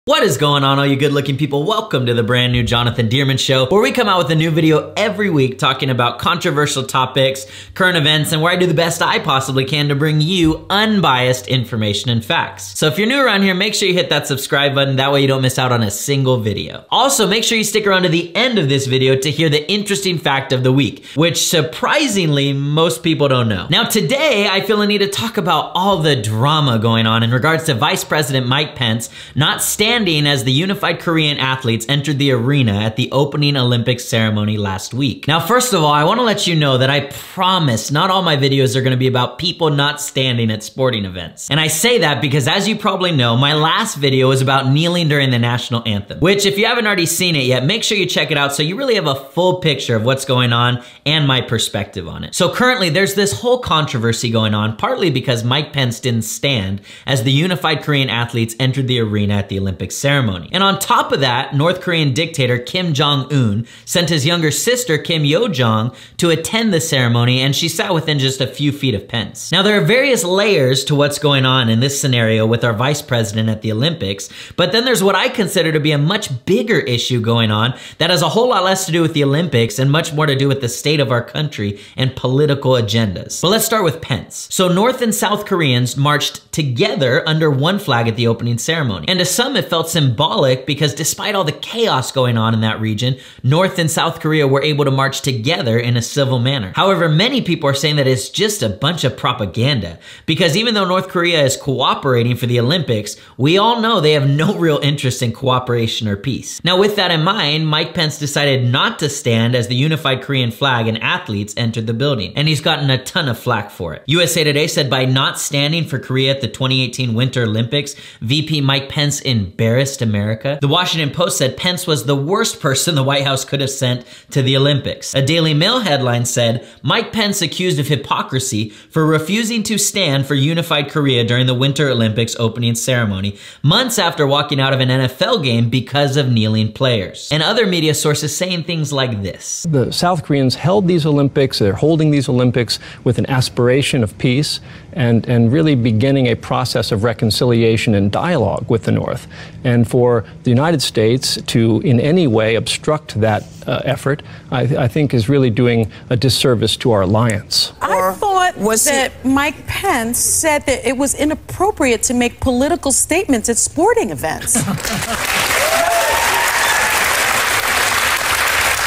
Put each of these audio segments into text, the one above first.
What is going on, all you good looking people? Welcome to the brand new Jonathan Dearman Show, where we come out with a new video every week talking about controversial topics, current events, and where I do the best I possibly can to bring you unbiased information and facts. So if you're new around here, make sure you hit that subscribe button. That way you don't miss out on a single video. Also, make sure you stick around to the end of this video to hear the interesting fact of the week, which surprisingly, most people don't know. Now today, I feel a need to talk about all the drama going on in regards to Vice President Mike Pence not standing as the unified Korean athletes entered the arena at the opening Olympics ceremony last week. Now, first of all, I want to let you know that I promise not all my videos are going to be about people not standing at sporting events. And I say that because, as you probably know, my last video was about kneeling during the national anthem, which if you haven't already seen it yet, make sure you check it out so you really have a full picture of what's going on and my perspective on it. So currently, there's this whole controversy going on, partly because Mike Pence didn't stand as the unified Korean athletes entered the arena at the Olympics ceremony. And on top of that, North Korean dictator Kim Jong-Un sent his younger sister Kim Yo-Jong to attend the ceremony, and she sat within just a few feet of Pence. Now, there are various layers to what's going on in this scenario with our vice president at the Olympics, but then there's what I consider to be a much bigger issue going on that has a whole lot less to do with the Olympics and much more to do with the state of our country and political agendas. But let's start with Pence. So North and South Koreans marched together under one flag at the opening ceremony. And to some, it felt symbolic because despite all the chaos going on in that region, North and South Korea were able to march together in a civil manner. However, many people are saying that it's just a bunch of propaganda because even though North Korea is cooperating for the Olympics, we all know they have no real interest in cooperation or peace. Now, with that in mind, Mike Pence decided not to stand as the unified Korean flag and athletes entered the building, and he's gotten a ton of flack for it. USA Today said by not standing for Korea at the 2018 Winter Olympics, VP Mike Pence embarrassed America. The Washington Post said Pence was the worst person the White House could have sent to the Olympics. A Daily Mail headline said, Mike Pence accused of hypocrisy for refusing to stand for unified Korea during the Winter Olympics opening ceremony, months after walking out of an NFL game because of kneeling players. And other media sources saying things like this. The South Koreans held these Olympics, they're holding these Olympics with an aspiration of peace and really beginning a process of reconciliation and dialogue with the North. And for the United States to in any way obstruct that effort, I think is really doing a disservice to our alliance. I thought that Mike Pence said that it was inappropriate to make political statements at sporting events.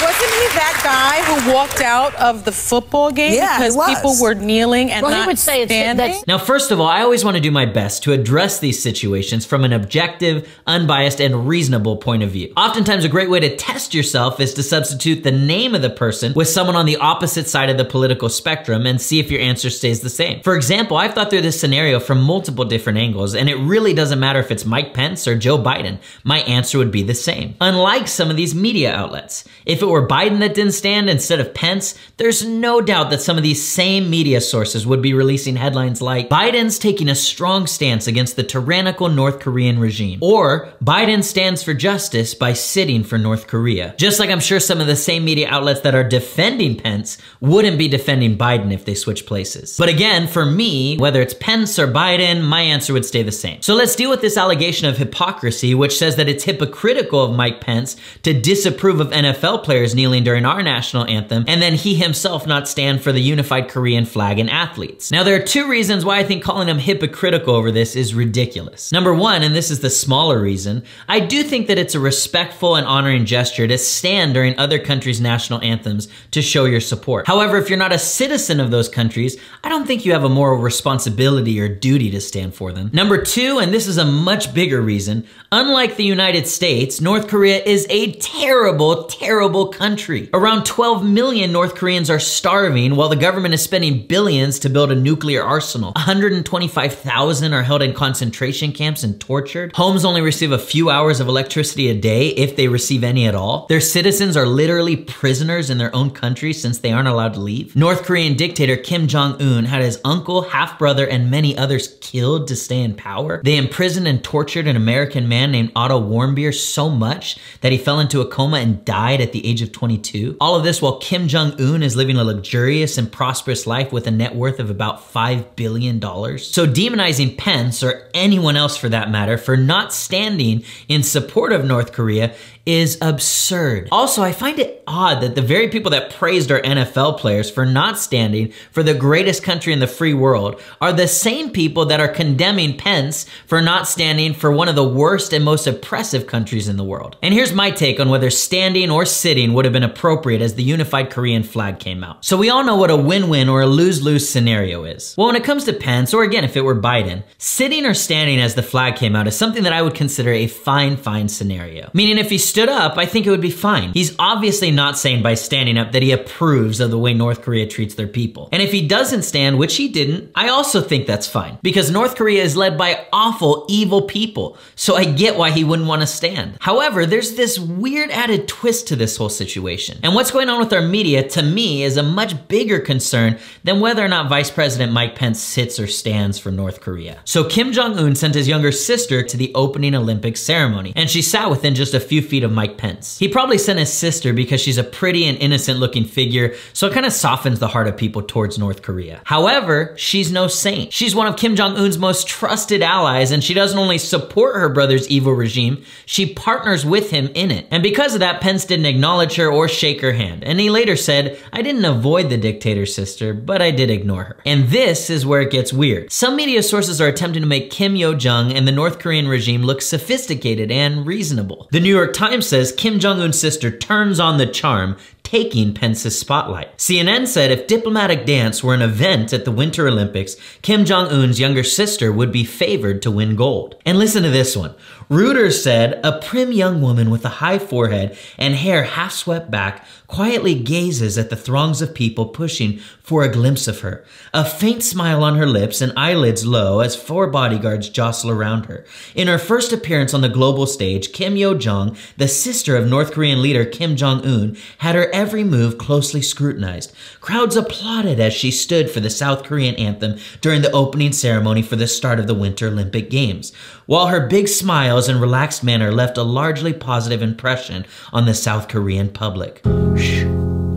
Wasn't he that guy who walked out of the football game because people were kneeling and not standing? Now, first of all, I always want to do my best to address these situations from an objective, unbiased, and reasonable point of view. Oftentimes, a great way to test yourself is to substitute the name of the person with someone on the opposite side of the political spectrum and see if your answer stays the same. For example, I've thought through this scenario from multiple different angles, and it really doesn't matter if it's Mike Pence or Joe Biden. My answer would be the same. Unlike some of these media outlets. If it were Biden that didn't stand instead of Pence, there's no doubt that some of these same media sources would be releasing headlines like, Biden's taking a strong stance against the tyrannical North Korean regime, or Biden stands for justice by sitting for North Korea. Just like I'm sure some of the same media outlets that are defending Pence wouldn't be defending Biden if they switch places. But again, for me, whether it's Pence or Biden, my answer would stay the same. So let's deal with this allegation of hypocrisy, which says that it's hypocritical of Mike Pence to disapprove of NFL players kneeling during our national anthem, and then he himself not stand for the unified Korean flag and athletes. Now, there are two reasons why I think calling him hypocritical over this is ridiculous. Number one, and this is the smaller reason, I do think that it's a respectful and honoring gesture to stand during other countries' national anthems to show your support. However, if you're not a citizen of those countries, I don't think you have a moral responsibility or duty to stand for them. Number two, and this is a much bigger reason, unlike the United States, North Korea is a terrible, terrible country. Around 12 million North Koreans are starving while the government is spending billions to build a nuclear arsenal. 125,000 are held in concentration camps and tortured. Homes only receive a few hours of electricity a day, if they receive any at all. Their citizens are literally prisoners in their own country since they aren't allowed to leave. North Korean dictator Kim Jong-Un had his uncle, half-brother, and many others killed to stay in power. They imprisoned and tortured an American man named Otto Warmbier so much that he fell into a coma and died at the age age of 22. All of this while Kim Jong-Un is living a luxurious and prosperous life with a net worth of about $5 billion. So demonizing Pence, or anyone else for that matter, for not standing in support of North Korea is absurd. Also, I find it odd that the very people that praised our NFL players for not standing for the greatest country in the free world are the same people that are condemning Pence for not standing for one of the worst and most oppressive countries in the world. And here's my take on whether standing or sitting would have been appropriate as the unified Korean flag came out. So we all know what a win-win or a lose-lose scenario is. Well, when it comes to Pence, or again, if it were Biden, sitting or standing as the flag came out is something that I would consider a fine scenario. Meaning if he stood up, I think it would be fine. He's obviously not saying by standing up that he approves of the way North Korea treats their people. And if he doesn't stand, which he didn't, I also think that's fine. Because North Korea is led by awful, evil people. So I get why he wouldn't want to stand. However, there's this weird added twist to this whole situation. And what's going on with our media, to me, is a much bigger concern than whether or not Vice President Mike Pence sits or stands for North Korea. So Kim Jong-Un sent his younger sister to the opening Olympics ceremony, and she sat within just a few feet of Mike Pence. He probably sent his sister because she's a pretty and innocent looking figure, so it kind of softens the heart of people towards North Korea. However, she's no saint. She's one of Kim Jong-un's most trusted allies, and she doesn't only support her brother's evil regime, she partners with him in it. And because of that, Pence didn't acknowledge her or shake her hand. And he later said, "I didn't avoid the dictator's sister, but I did ignore her." And this is where it gets weird. Some media sources are attempting to make Kim Yo-Jong and the North Korean regime look sophisticated and reasonable. The New York Times says Kim Jong-un's sister turns on the charm, taking Pence's spotlight. CNN said if diplomatic dance were an event at the Winter Olympics, Kim Jong-un's younger sister would be favored to win gold. And listen to this one. Reuters said a prim young woman with a high forehead and hair half swept back quietly gazes at the throngs of people pushing for a glimpse of her. A faint smile on her lips and eyelids low as 4 bodyguards jostle around her. In her first appearance on the global stage, Kim Yo-Jong, the sister of North Korean leader Kim Jong-un, had her every move closely scrutinized. Crowds applauded as she stood for the South Korean anthem during the opening ceremony for the start of the Winter Olympic Games, while her big smiles and relaxed manner left a largely positive impression on the South Korean public. Shh,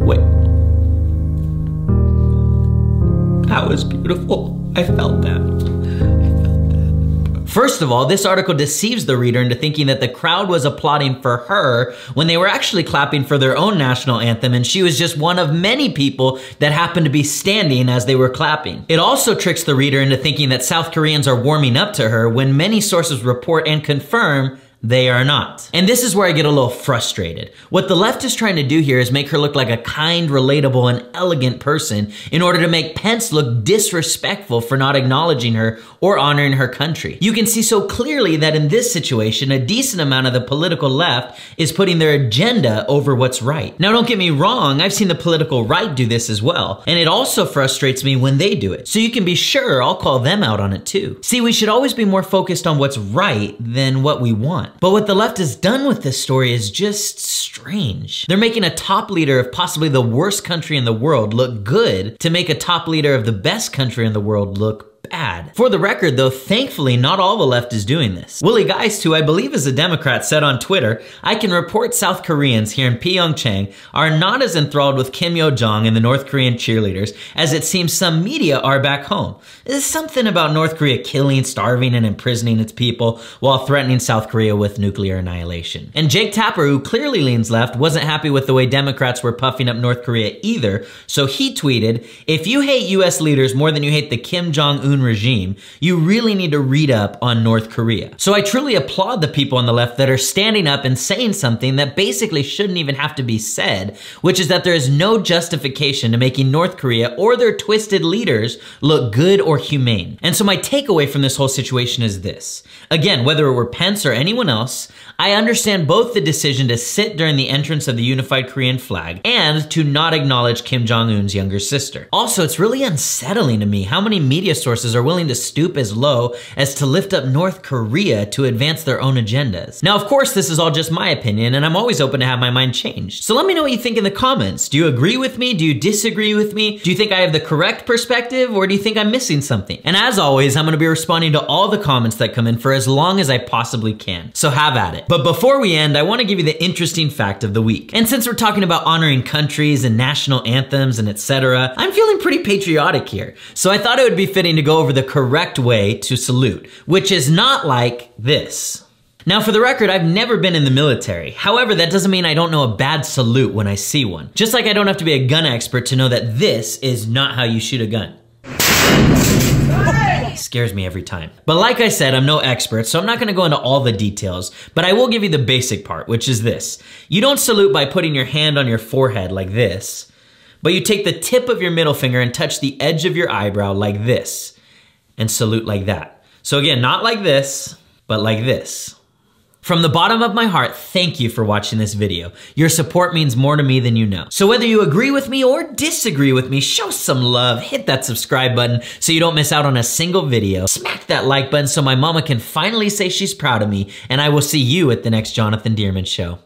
wait. That was beautiful. I felt that. First of all, this article deceives the reader into thinking that the crowd was applauding for her when they were actually clapping for their own national anthem, and she was just one of many people that happened to be standing as they were clapping. It also tricks the reader into thinking that South Koreans are warming up to her when many sources report and confirm they are not. And this is where I get a little frustrated. What the left is trying to do here is make her look like a kind, relatable, and elegant person in order to make Pence look disrespectful for not acknowledging her or honoring her country. You can see so clearly that in this situation, a decent amount of the political left is putting their agenda over what's right. Now, don't get me wrong, I've seen the political right do this as well, and it also frustrates me when they do it. So you can be sure I'll call them out on it too. See, we should always be more focused on what's right than what we want. But what the left has done with this story is just strange. They're making a top leader of possibly the worst country in the world look good to make a top leader of the best country in the world look bad. For the record though, thankfully not all the left is doing this. Willie Geist, who I believe is a Democrat, said on Twitter, "I can report South Koreans here in Pyeongchang are not as enthralled with Kim Yo-Jong and the North Korean cheerleaders as it seems some media are back home. There's something about North Korea killing, starving, and imprisoning its people while threatening South Korea with nuclear annihilation." And Jake Tapper, who clearly leans left, wasn't happy with the way Democrats were puffing up North Korea either, so he tweeted, "If you hate US leaders more than you hate the Kim Jong-un regime, you really need to read up on North Korea." So I truly applaud the people on the left that are standing up and saying something that basically shouldn't even have to be said, which is that there is no justification to making North Korea or their twisted leaders look good or humane. And so my takeaway from this whole situation is this. Again, whether it were Pence or anyone else, I understand both the decision to sit during the entrance of the unified Korean flag and to not acknowledge Kim Jong-un's younger sister. Also, it's really unsettling to me how many media sources forces are willing to stoop as low as to lift up North Korea to advance their own agendas. Now, of course, this is all just my opinion, and I'm always open to have my mind changed. So let me know what you think in the comments. Do you agree with me? Do you disagree with me? Do you think I have the correct perspective, or do you think I'm missing something? And as always, I'm gonna be responding to all the comments that come in for as long as I possibly can. So have at it. But before we end, I wanna give you the interesting fact of the week. And since we're talking about honoring countries and national anthems and etc., I'm feeling pretty patriotic here. So I thought it would be fitting to go over the correct way to salute, which is not like this. Now, for the record, I've never been in the military. However, that doesn't mean I don't know a bad salute when I see one. Just like I don't have to be a gun expert to know that this is not how you shoot a gun. It scares me every time. But like I said, I'm no expert, so I'm not gonna go into all the details, but I will give you the basic part, which is this. You don't salute by putting your hand on your forehead like this, but you take the tip of your middle finger and touch the edge of your eyebrow like this, and salute like that. So again, not like this, but like this. From the bottom of my heart, thank you for watching this video. Your support means more to me than you know. So whether you agree with me or disagree with me, show some love, hit that subscribe button so you don't miss out on a single video. Smack that like button so my mama can finally say she's proud of me, and I will see you at the next Jonathan Dearman Show.